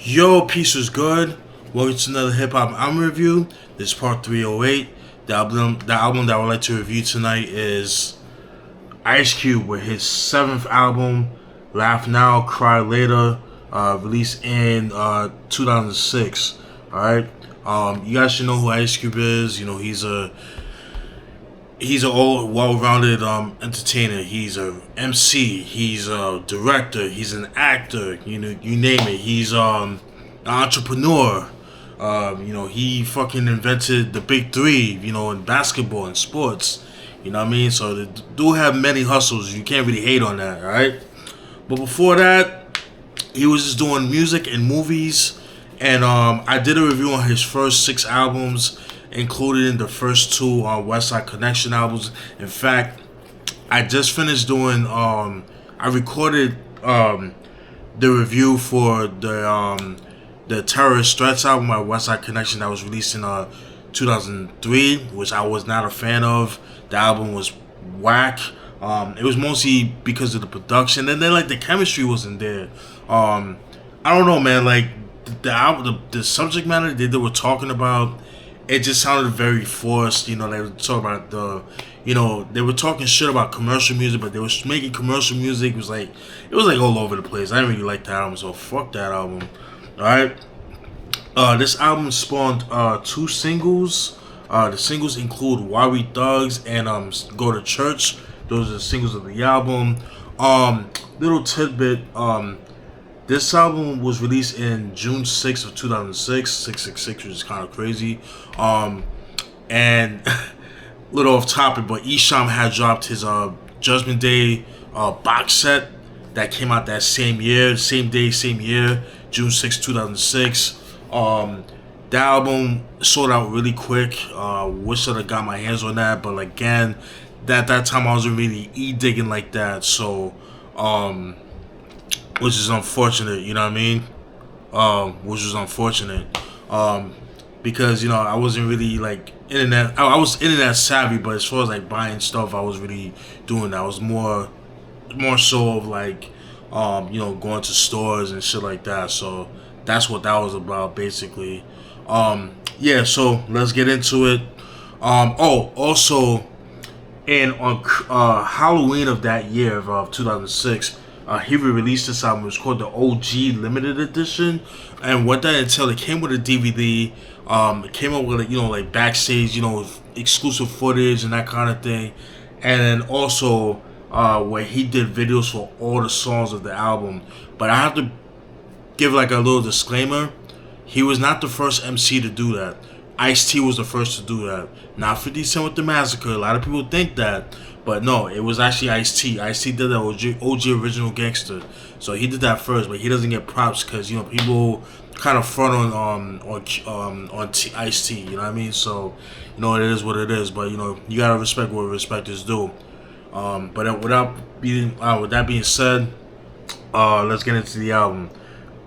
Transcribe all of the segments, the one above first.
Yo, peace was good. Welcome to another hip hop album review. This is part 308. The album that I would like to review tonight is Ice Cube with his seventh album, Laugh Now, Cry Later, released in 2006. All right, you guys should know who Ice Cube is. You know he's an old, well-rounded entertainer. He's a MC. He's a director. He's an actor. You know, you name it. He's an entrepreneur. He fucking invented the big three. You know, in basketball and sports. You know what I mean? So they do have many hustles. You can't really hate on that, all right? But before that, he was just doing music and movies. And I did a review on his first 6 albums, including the first 2 West Side Connection albums. In fact, I just finished doing. I recorded the review for the Terrorist Threats album by West Side Connection that was released in 2003, which I was not a fan of. The album was whack. It was mostly because of the production, and then like the chemistry wasn't there. I don't know, man. Like the subject matter they were talking about, it just sounded very forced. You know, they were talking about they were talking shit about commercial music, but they were making commercial music. It was like all over the place. I didn't really like that album, so fuck that album. All right. This album spawned 2 singles. The singles include Why We Thugs and Go to Church. Those are the singles of the album. Little tidbit. This album was released in June 6th of 2006. 666, which is kind of crazy. And little off topic, but Esham had dropped his Judgment Day box set that came out that same year, same day, same year, June 6th, 2006. The album sold out really quick. Wish I'd have got my hands on that, but again, that time I wasn't really digging like that, so which is unfortunate, you know what I mean? Which was unfortunate, because I wasn't really like internet. I was internet savvy, but as far as like buying stuff, I was really doing that. I was more so of like, going to stores and shit like that. So that's what that was about, basically. So let's get into it. Also, and on Halloween of that year of 2006. He released this album. It was called the OG Limited Edition, and what that entailed, it came with a DVD. It came up with like backstage, exclusive footage and that kind of thing, and then also where he did videos for all the songs of the album. But I have to give like a little disclaimer. He was not the first MC to do that. Ice-T was the first to do that. Not 50 Cent with the Massacre. A lot of people think that. But no, it was actually Ice-T. Ice-T did that OG Original Gangster. So he did that first, but he doesn't get props because people kind of front on Ice-T. You know what I mean? So it is what it is. But you gotta respect what respect is due. But with that being said, let's get into the album.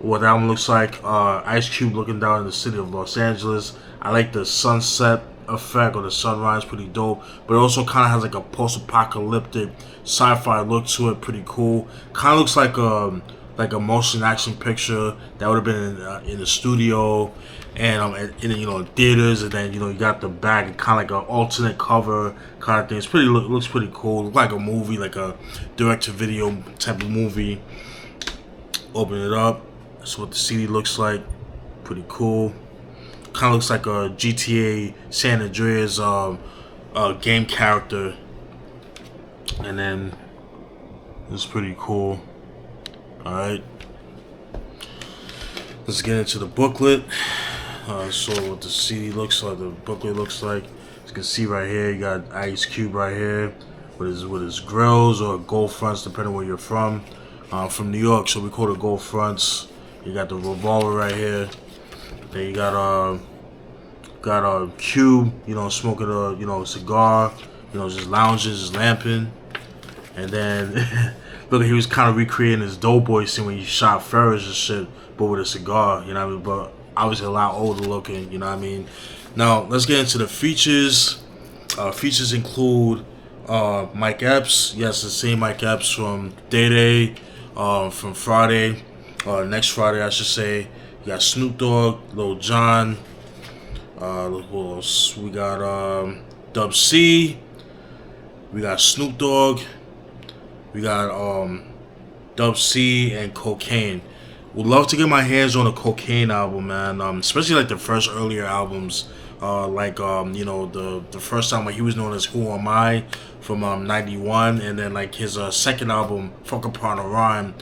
What the album looks like: Ice Cube looking down in the city of Los Angeles. I like the sunset effect or the sunrise, pretty dope, but it also kind of has like a post-apocalyptic sci-fi look to it, pretty cool. Kind of looks like a motion action picture that would have been in the studio and in theaters, and then you got the back, kind of like an alternate cover kind of thing. It's looks pretty cool. Looks like a movie, like a direct-to-video type of movie. Open it up. That's what the CD looks like. Pretty cool. Kind of looks like a GTA San Andreas game character, and then it's pretty cool. All right, let's get into the booklet. So what the CD looks like, the booklet looks like. As you can see right here, you got Ice Cube right here with his grills or gold fronts, depending where you're from. From New York, so we call it gold fronts. You got the revolver right here. Then you got Cube, smoking a cigar, just lounging, just lamping. And then look, he was kind of recreating his Doughboy scene when he shot Ferris and shit, but with a cigar, you know what I mean? But obviously a lot older looking, you know what I mean? Now let's get into the features. Features include Mike Epps, yes, the same Mike Epps from Day Day, from Friday, next Friday I should say. got Snoop Dogg, Lil Jon. Who else? We got Dub C. We got Snoop Dogg. We got Dub C and Cocaine. Would love to get my hands on a Cocaine album, man. Especially like the first earlier albums, the first time when he was known as Who Am I from '91, and then like his second album, Fuck Upon a Rhyme,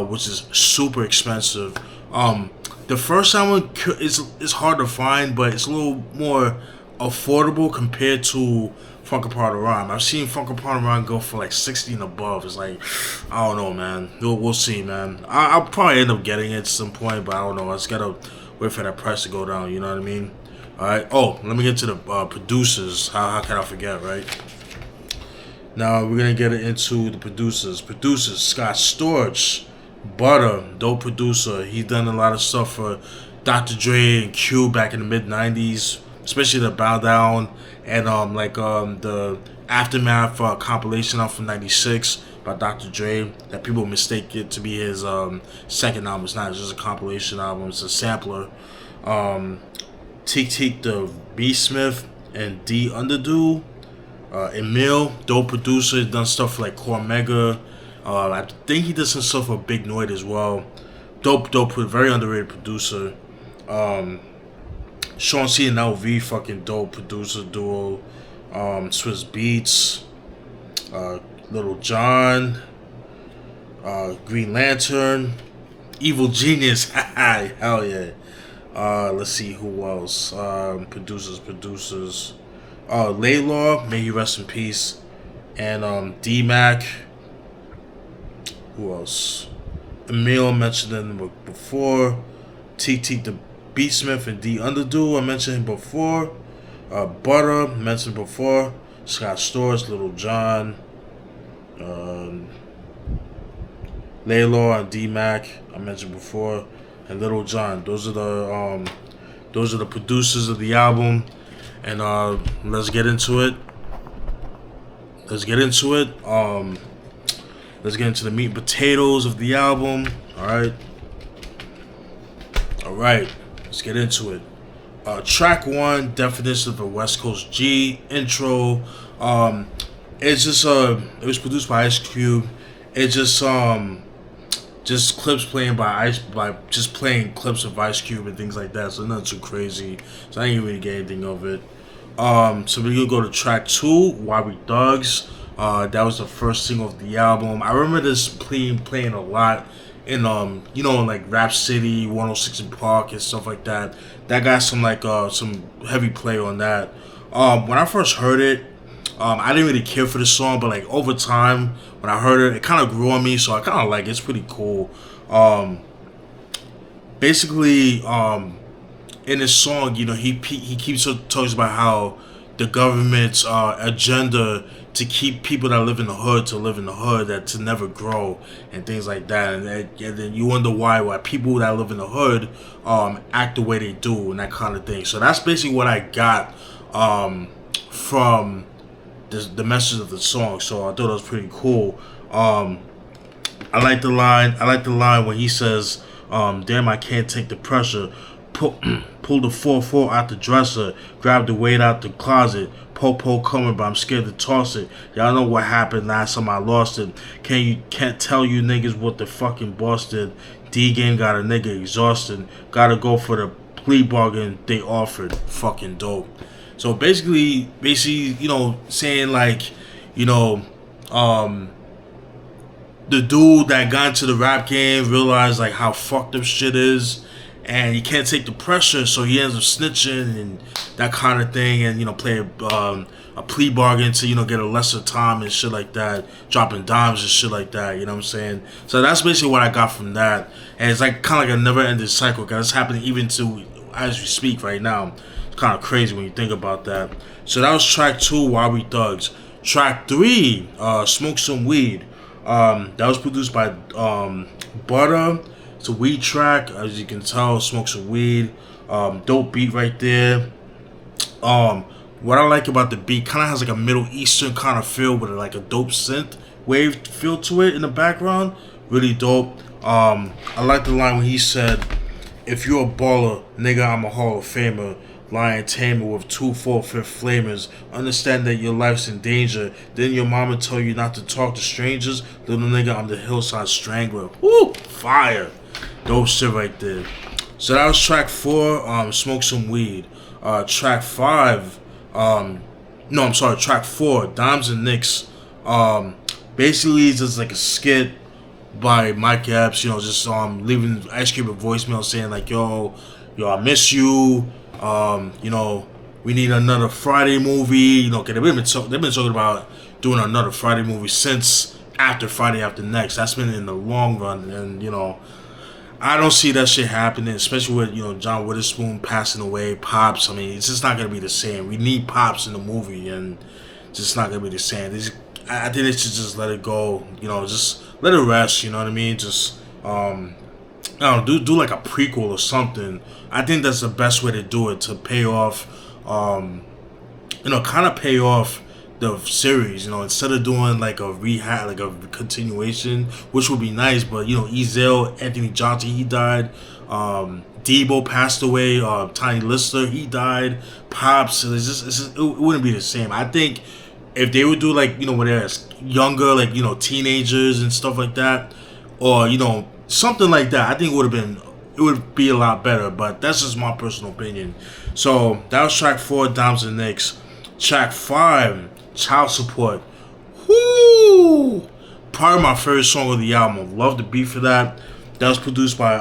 which is super expensive. The first album is hard to find, but it's a little more affordable compared to Funk Upon a Rhyme. I've seen Funk Upon a Rhyme go for like 60 and above. It's like, I don't know, man. We'll see, man. I'll probably end up getting it at some point, but I don't know. I just gotta wait for that price to go down. You know what I mean? All right. Oh, let me get to the producers. How can I forget, right? Now we're gonna get into the producers. Producers: Scott Storch, Butter, dope producer. He's done a lot of stuff for Dr. Dre and Q back in the mid '90s, especially the Bow Down and the Aftermath compilation out from '96 by Dr. Dre that people mistake it to be his second album. It's not. It's just a compilation album. It's a sampler. Teak Teak the Beatsmith and D Underdo. Emil, dope producer, done stuff for like Cormega. I think he did some stuff for Big Noid as well. Dope, very underrated producer. Sean C and LV, fucking dope producer duo. Swiss Beats, Little John, Green Lantern, Evil Genius, hell yeah. Let's see who else. Producers. Laylaw, may he rest in peace, and D-Mac. Who else? Emil mentioned him before. T the Beatsmith and D Underdo, I mentioned him before. Butter, mentioned before. Scott Storch, Little John, Laylaw and D-Mac, I mentioned before, and Little John. Those are the producers of the album, and let's get into it. Let's get into the meat and potatoes of the album. All right. Let's get into it. Track 1, Definition of a West Coast G, intro. It's just it was produced by Ice Cube. It's just clips playing by just playing clips of Ice Cube and things like that. So nothing too crazy. So I didn't really get anything of it. So we're gonna go to track 2, Why We Thugs. That was the first single of the album. I remember this playing a lot in like Rap City, 106 in Park and stuff like that. That got some heavy play on that. When I first heard it, I didn't really care for the song, but like over time when I heard it kind of grew on me, so I kind of like it. It's pretty cool. Basically, in this song, he keeps talking about how the government's agenda to keep people that live in the hood to live in the hood, that to never grow and things like that, and then you wonder why people that live in the hood act the way they do and that kind of thing. So that's basically what I got from the message of the song. So I thought it was pretty cool. I like the line when he says, "Damn, I can't take the pressure." Pull the 4-4 out the dresser, grab the weight out the closet. Po coming, but I'm scared to toss it. Y'all know what happened last time I lost it. Can't tell you niggas what the fucking boss did. D-Game got a nigga exhausted. Gotta go for the plea bargain they offered. Fucking dope. So basically, saying like, the dude that got into the rap game realized like how fucked up shit is, and he can't take the pressure, so he ends up snitching and that kind of thing, and play a plea bargain to get a lesser time and shit like that, dropping dimes and shit like that. You know what I'm saying? So that's basically what I got from that, and it's like kind of like a never-ending cycle, because it's happening even to as we speak right now. It's kind of crazy when you think about that. So that was track 2, Why We Thugs. Track 3, Smoke Some Weed. That was produced by Butter. It's a weed track, as you can tell. Smoke some weed. Dope beat right there. What I like about the beat, kind of has like a Middle Eastern kind of feel with like a dope synth wave feel to it in the background. Really dope. I like the line when he said, If you're a baller, nigga, I'm a Hall of Famer. Lion tamer with 2 4 5 flamers. Understand that your life's in danger. Didn't your mama tell you not to talk to strangers? Little nigga, I'm the hillside strangler. Woo! Fire. Dope shit right there. So that was track 4, Smoke Some Weed. Track 5, track 4, Dimes and Nicks. Basically it's just like a skit by Mike Epps, just leaving Ice Cube a voicemail saying like, yo, I miss you. We need another Friday movie. Cause they've been talking about doing another Friday movie since after Friday After Next. That's been in the long run, and I don't see that shit happening, especially with John Witherspoon passing away, Pops. I mean, it's just not gonna be the same. We need Pops in the movie, and it's just not gonna be the same. I think they should just let it go. Just let it rest. You know what I mean? Just I don't know, do like a prequel or something. I think that's the best way to do it, to pay off, kind of pay off the series. Instead of doing like a rehab, like a continuation, which would be nice. But Ezell, Anthony Johnson, he died. Debo passed away. Tiny Lister, he died. Pops, it wouldn't be the same. I think if they would do like when they're younger, like teenagers and stuff like that, or something like that, I think it would be a lot better. But that's just my personal opinion. So that was track 4, Dimes and Nicks. Track 5, Child Support. Whoo! Probably my favorite song of the album. Love the beat for that. That was produced by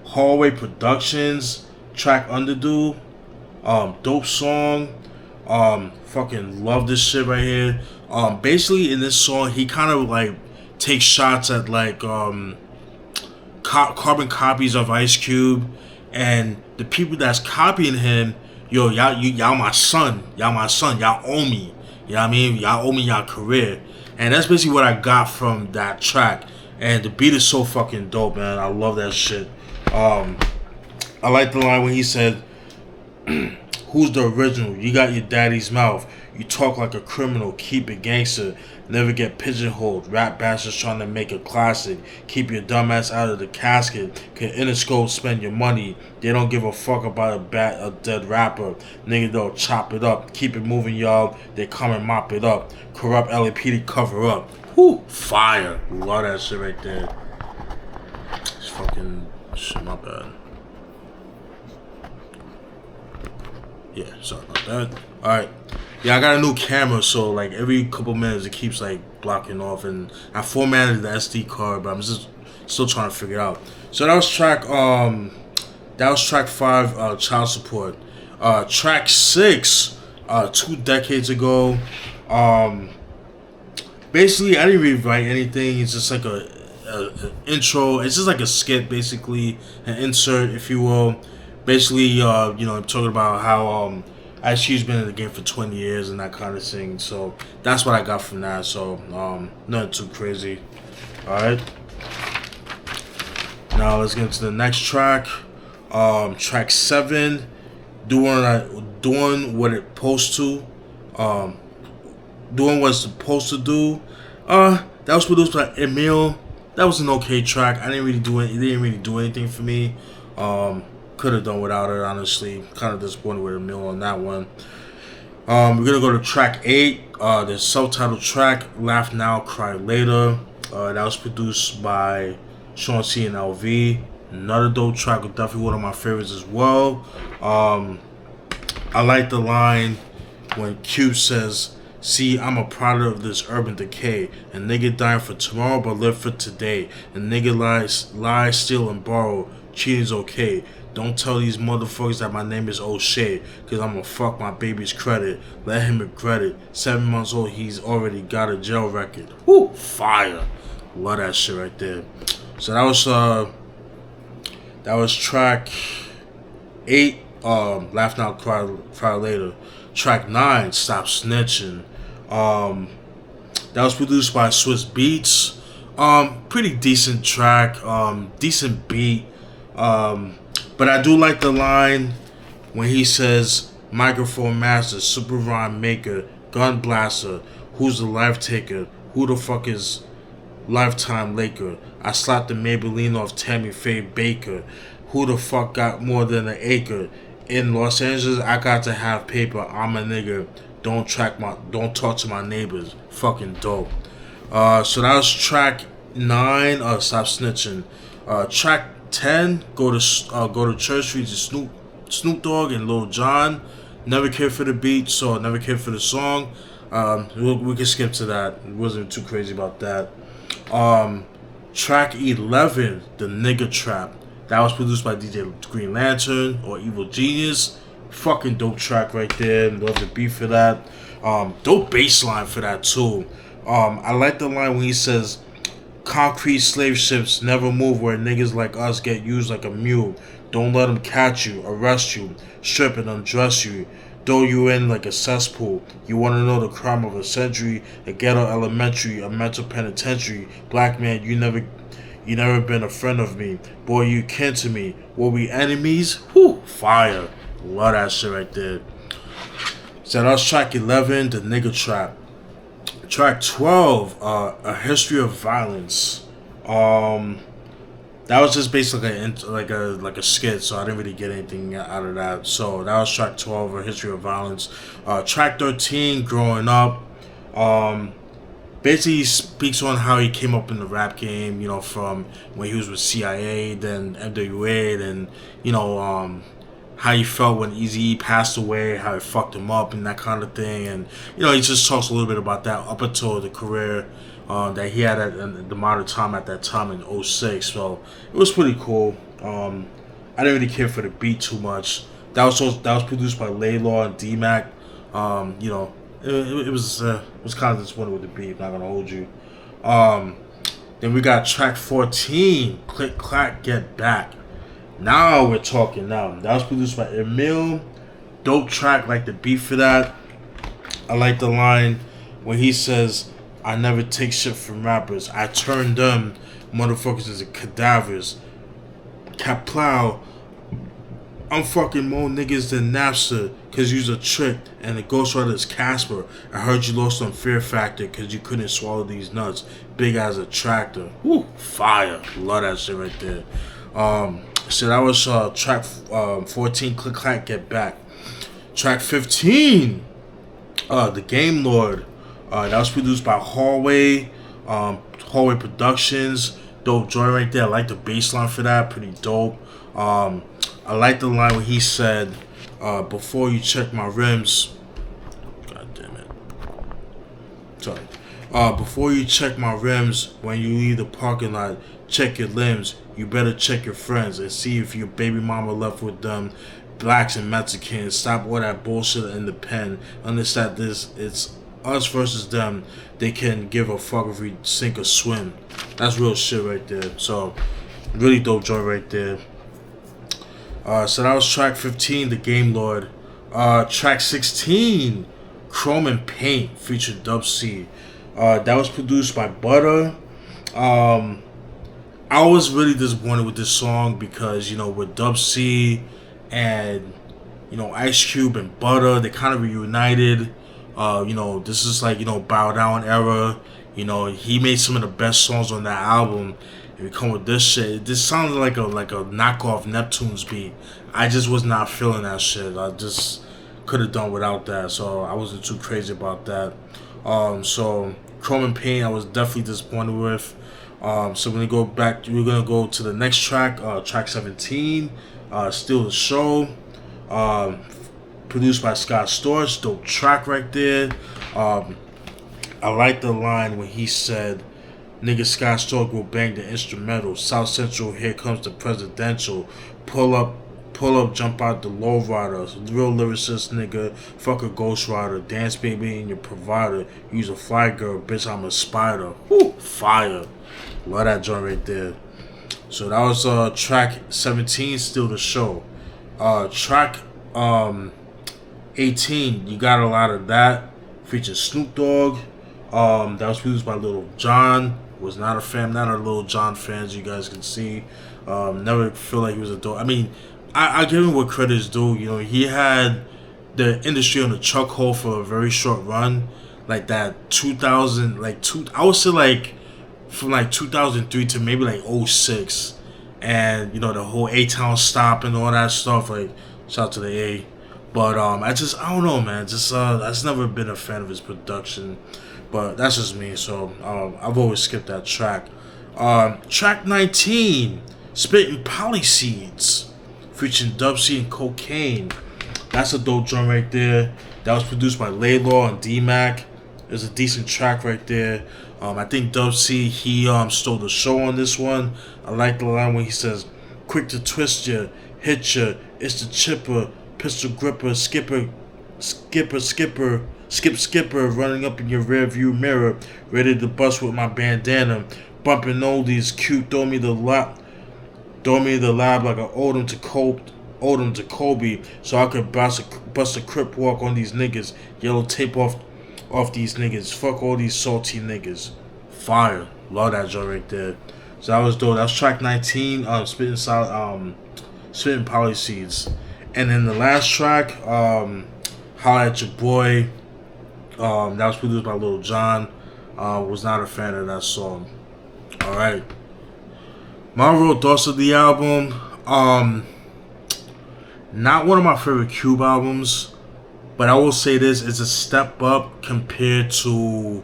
Hallway Productions. Track Underdo. Dope song. Fucking love this shit right here. Basically in this song he kind of like takes shots at like carbon copies of Ice Cube, and the people that's copying him. Yo, y'all my son, y'all owe me. You know what I mean? Y'all owe me y'all career. And that's basically what I got from that track. And the beat is so fucking dope, man. I love that shit. I like the line when he said, who's the original? You got your daddy's mouth. You talk like a criminal. Keep it gangster. Never get pigeonholed. Rap bastards trying to make a classic. Keep your dumb ass out of the casket. Can Interscope spend your money? They don't give a fuck about a dead rapper. Nigga, they'll chop it up. Keep it moving, y'all. They come and mop it up. Corrupt LAPD cover up. Whoo, fire. Love that shit right there. It's fucking shit, my bad. Yeah, sorry about that. Alright. Yeah, I got a new camera, so like every couple minutes it keeps like blocking off, and I formatted the SD card, but I'm just still trying to figure it out. So that was track 5, Child Support. Track 6, 2 decades ago. Basically I didn't really write anything. It's just like a intro. It's just like a skit, basically, an insert, if you will. Basically, I'm talking about how Ice Cube's been in the game for 20 years and that kind of thing. So that's what I got from that. So nothing too crazy. All right. Now let's get into the next track. Track 7, doing what it's supposed to. Doing what it's supposed to do. That was produced by Emil. That was an okay track. I didn't really do it. It didn't really do anything for me. Could have done without it, honestly. Kind of disappointed with Emil on that one. We're gonna go to track 8, the self-titled track, Laugh Now, Cry Later. That was produced by Sean C and LV. Another dope track, definitely one of my favorites as well. I like the line when Cube says, see, I'm a product of this urban decay. A nigga dying for tomorrow but live for today. A nigga lie, steal, and borrow. Cheating's okay. Don't tell these motherfuckers that my name is O'Shea, cause I'ma fuck my baby's credit. Let him regret it. 7 months old, he's already got a jail record. Whoo, fire. Love that shit right there. So that was track 8, Laugh Now, Cry Later. Track 9, Stop Snitching. That was produced by Swiss Beats. Pretty decent track, decent beat. But I do like the line when he says, microphone master, super rhyme maker, gun blaster, who's the life taker, who the fuck is lifetime Laker. I slapped the Maybelline off Tammy Faye Baker. Who the fuck got more than an acre? In Los Angeles, I got to have paper. I'm a nigga. Don't talk to my neighbors. Fucking dope. So that was track 9. Stop snitching. Track 10. Go to Church Street to Snoop Dogg and Lil Jon. Never cared for the beat, so never cared for the song. We can skip to that. It wasn't too crazy about that. Track 11, The Nigga Trap. That was produced by DJ Green Lantern or Evil Genius. Fucking dope track right there. Love the beat for that. Dope bass line for that too. I like the line when he says, concrete slave ships never move where niggas like us get used like a mule. Don't let them catch you, arrest you, strip and undress you, throw you in like a cesspool. You want to know the crime of a century, a ghetto elementary, a mental penitentiary. Black man, you never been a friend of me. Boy, you kin to me. Were we enemies? Whew, fire. Love that shit right there. So that was track 11, The Nigga Trap. Track 12, A History of Violence. That was just basically like a skit, so I didn't really get anything out of that. So that was track 12, A History of Violence. Track 13, Growing Up. Basically speaks on how he came up in the rap game, from when he was with CIA, then NWA, then, how he felt when Eazy-E passed away, how it fucked him up and that kind of thing. And, he just talks a little bit about that up until the career that he had at the modern time at that time in 2006. So it was pretty cool. I didn't really care for the beat too much. That was produced by Laylaw and D-Mac. It was kind of disappointed with the beat, not gonna hold you. Then we got track 14, Click Clack Get Back. Now we're talking now. That was produced by Emil. Dope track, like the beat for that. I like the line when he says, I never take shit from rappers. I turn them motherfuckers into cadavers. Kaplow, I'm fucking more niggas than Napster, cause you's a trick, and the ghostwriter is Casper. I heard you lost on Fear Factor, cause you couldn't swallow these nuts. Big as a tractor. Woo, fire. Love that shit right there. So that was track 14, Click Clack Get Back. Track 15, The Game Lord. That was produced by Hallway Productions. Dope joint right there. I like the bass line for that. Pretty dope. I like the line where he said, before you check my rims. God damn it. Sorry. Before you check my rims, when you leave the parking lot, check your limbs. You better check your friends and see if your baby mama left with them blacks and Mexicans. Stop all that bullshit in the pen. Understand this, it's us versus them. They can give a fuck if we sink or swim. That's real shit right there. So, really dope joint right there. So that was track 15, The Game Lord. Track 16, Chrome and Paint, featured Dub C. That was produced by Butter. I was really disappointed with this song because, with Dub C and, Ice Cube and Butter, they kind of reunited. This is like, Bow Down era. He made some of the best songs on that album. And we come with this shit. This sounds like a knockoff Neptune's beat. I just was not feeling that shit. I just could have done without that. So I wasn't too crazy about that. So Chrome and Paint, I was definitely disappointed with. So we're gonna go to the next track, track 17, Steal the Show, produced by Scott Storch. Dope track right there. I like the line when he said, nigga Scott Storch will bang the instrumental. South Central, here comes the presidential. Pull up, jump out the lowrider. Real lyricist, nigga. Fuck a ghostwriter. Dance baby and your provider. Use a fly girl, bitch. I'm a spider. Whoo, fire. Love that joint right there. So that was track 17, Steal the Show. Track 18, You Got a Lot of That, features Snoop Dogg. That was produced by Lil Jon. Was not a Lil Jon fan, as you guys can see. Never feel like he was a dope. I mean, I give him what credit is due. He had the industry on the chokehold for a very short run, like that 2000, I would say like from like 2003 to maybe like '06, and you know the whole A-Town stop and all that stuff. Like, shout out to the A. But I don't know, man. Just I just never been a fan of his production. But that's just me. So I've always skipped that track. Track 19, Spitting Polyseeds, featuring Dub C and Cocaine. That's a dope drum right there. That was produced by Laylaw and D-Mac. It's a decent track right there. I think Dub C, he stole the show on this one. I like the line when he says, "Quick to twist ya, hit ya, it's the chipper, pistol gripper, skipper, skipper, running up in your rear view mirror, ready to bust with my bandana, bumping oldies, cute, throw me the lab like I owed him to Kobe, so I could bust a crip walk on these niggas, yellow tape off these niggas, fuck all these salty niggas." Fire, love that joint right there. So that was dope. That was track 19, Spitting Polyseeds. And then the last track, Holla at Your Boy, that was produced by Lil Jon. Was not a fan of that song. Alright. My overall thoughts of the album, not one of my favorite Cube albums, but I will say this, it's a step up compared to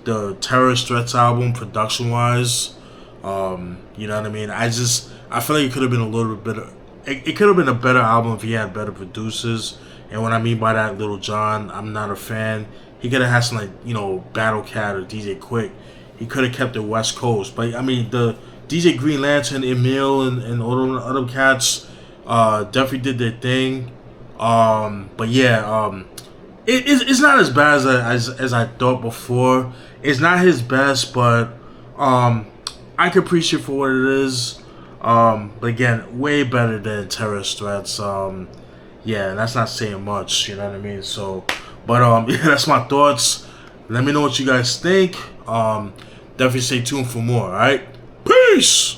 the Terrorist Threats album, production wise. You know what I mean? I feel like it could have been a little bit better. It could have been a better album if he had better producers. And what I mean by that, Lil Jon, I'm not a fan. He could have had some, like, you know, Battle Cat or DJ Quick. He could have kept it West Coast. But I mean, the DJ Green Lantern, Emil, and all the other cats definitely did their thing. But yeah, it's not as bad as I thought before. It's not his best, but I can appreciate for what it is. But again, way better than Terrorist Threats. Yeah, that's not saying much, you know what I mean? So, but yeah, that's my thoughts. Let me know what you guys think. Definitely stay tuned for more, alright? Peace!